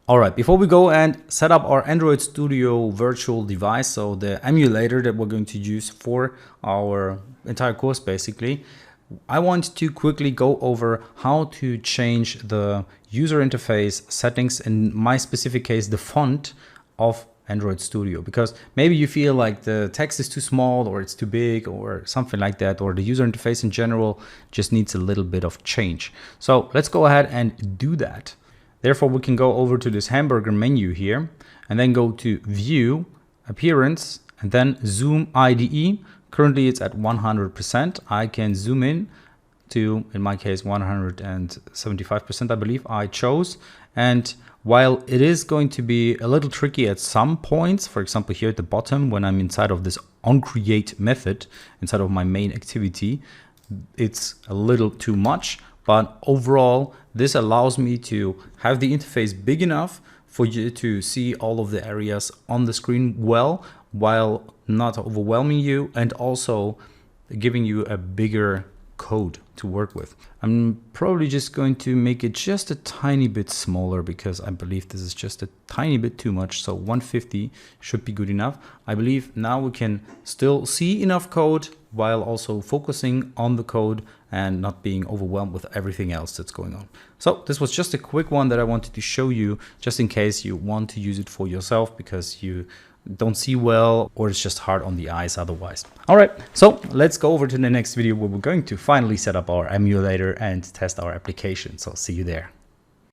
All right, before we go and set up our Android Studio virtual device, so the emulator that we're going to use for our entire course basically, I want to quickly go over how to change the user interface settings, in my specific case, the font of Android Studio, because maybe you feel like the text is too small or it's too big or something like that, or the user interface in general just needs a little bit of change. So let's go ahead and do that. Therefore, we can go over to this hamburger menu here and then go to View, Appearance, and then Zoom IDE. Currently, it's at 100%. I can zoom in to, in my case, 175%, I believe I chose. And while it is going to be a little tricky at some points, for example, here at the bottom, when I'm inside of this onCreate method, inside of my main activity, it's a little too much. But overall, this allows me to have the interface big enough for you to see all of the areas on the screen well, while not overwhelming you, and also giving you a bigger code to work with. I'm probably just going to make it just a tiny bit smaller because I believe this is just a tiny bit too much. So 150 should be good enough. I believe now we can still see enough code while also focusing on the code and not being overwhelmed with everything else that's going on. So this was just a quick one that I wanted to show you, just in case you want to use it for yourself because you don't see well or it's just hard on the eyes otherwise. All right, so let's go over to the next video where we're going to finally set up our emulator and test our application. So see you there.